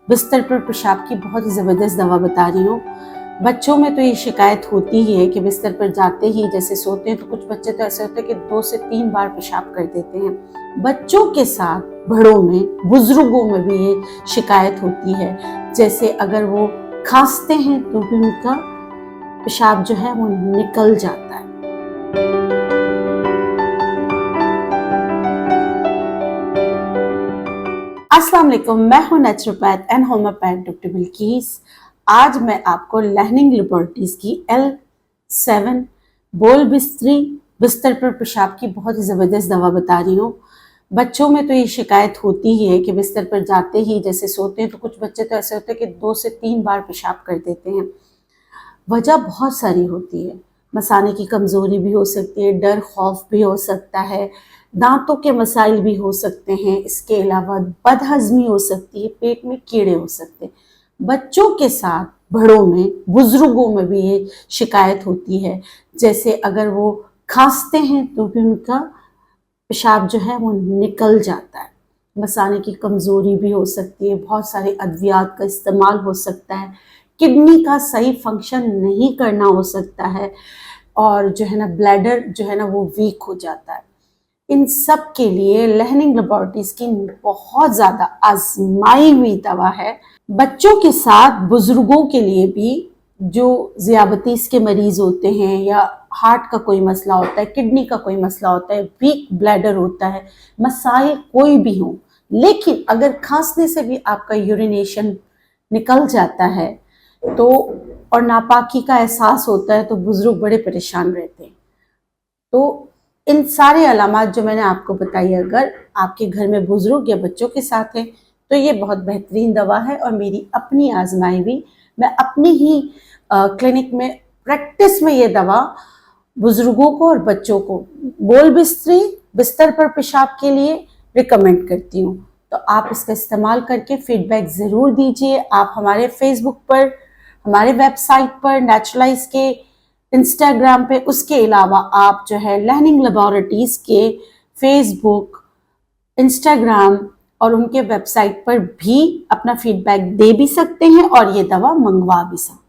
بستر پر پیشاب کی بہت ہی زبردست دوا بتا رہی ہوں۔ بچوں میں تو یہ شکایت ہوتی ہی ہے کہ بستر پر جاتے ہی جیسے سوتے ہیں تو کچھ بچے تو ایسے ہوتے ہیں کہ 2 سے 3 بار پیشاب کر دیتے ہیں۔ بچوں کے ساتھ بڑوں میں، بزرگوں میں بھی یہ شکایت ہوتی ہے، جیسے اگر وہ کھانستے ہیں تو بھی ان کا پیشاب جو ہے وہ نکل جاتا ہے۔ السلام علیکم، میں ہوں نیچروپیتھ اینڈ ہومیوپیتھ ڈاکٹر بلقیس۔ آج میں آپ کو لرننگ لیبارٹریز کی L7 بول بستری بستر پر پیشاب کی بہت ہی زبردست دوا بتا رہی ہوں۔ بچوں میں تو یہ شکایت ہوتی ہی ہے کہ بستر پر جاتے ہی جیسے سوتے ہیں تو کچھ بچے تو ایسے ہوتے ہیں کہ 2 سے 3 بار پیشاب کر دیتے ہیں۔ وجہ بہت ساری ہوتی ہے، مثانے کی کمزوری بھی ہو سکتی ہے، ڈر خوف بھی ہو سکتا ہے، دانتوں کے مسائل بھی ہو سکتے ہیں، اس کے علاوہ بد ہضمی ہو سکتی ہے، پیٹ میں کیڑے ہو سکتے ہیں۔ بچوں کے ساتھ بڑوں میں، بزرگوں میں بھی یہ شکایت ہوتی ہے، جیسے اگر وہ کھانستے ہیں تو بھی ان کا پیشاب جو ہے وہ نکل جاتا ہے۔ مثانے کی کمزوری بھی ہو سکتی ہے، بہت سارے ادویات کا استعمال ہو سکتا ہے، کڈنی کا صحیح فنکشن نہیں کرنا ہو سکتا ہے، اور جو ہے نا بلیڈر جو ہے نا وہ ویک ہو جاتا ہے۔ ان سب کے لیے لرننگ لیبارٹریز کی بہت زیادہ آزمائی ہوئی دوا ہے۔ بچوں کے ساتھ بزرگوں کے لیے بھی، جو ذیابیطس کے مریض ہوتے ہیں یا ہارٹ کا کوئی مسئلہ ہوتا ہے، کڈنی کا کوئی مسئلہ ہوتا ہے، ویک بلیڈر ہوتا ہے، مسائل کوئی بھی ہوں، لیکن اگر کھانسنے سے بھی آپ کا یورینیشن نکل جاتا ہے تو اور ناپاکی کا احساس ہوتا ہے تو بزرگ بڑے پریشان رہتے ہیں۔ تو ان سارے علامات جو میں نے آپ کو بتائی، اگر آپ کے گھر میں بزرگ یا بچوں کے ساتھ ہیں تو یہ بہت بہترین دوا ہے، اور میری اپنی آزمائی بھی، میں اپنی ہی کلینک میں پریکٹس میں یہ دوا بزرگوں کو اور بچوں کو بول بستری بستر پر پیشاب کے لیے ریکمینڈ کرتی ہوں۔ تو آپ اس کا استعمال کر کے فیڈ بیک ضرور دیجئے۔ آپ ہمارے فیس بک پر، ہمارے ویب سائٹ پر، نیچرلائز کے انسٹاگرام پہ، اس کے علاوہ آپ جو ہے لرننگ لیبارٹریز کے فیس بک، انسٹاگرام اور ان کے ویب سائٹ پر بھی اپنا فیڈ بیک دے بھی سکتے ہیں، اور یہ دوا منگوا بھی سکتے ہیں۔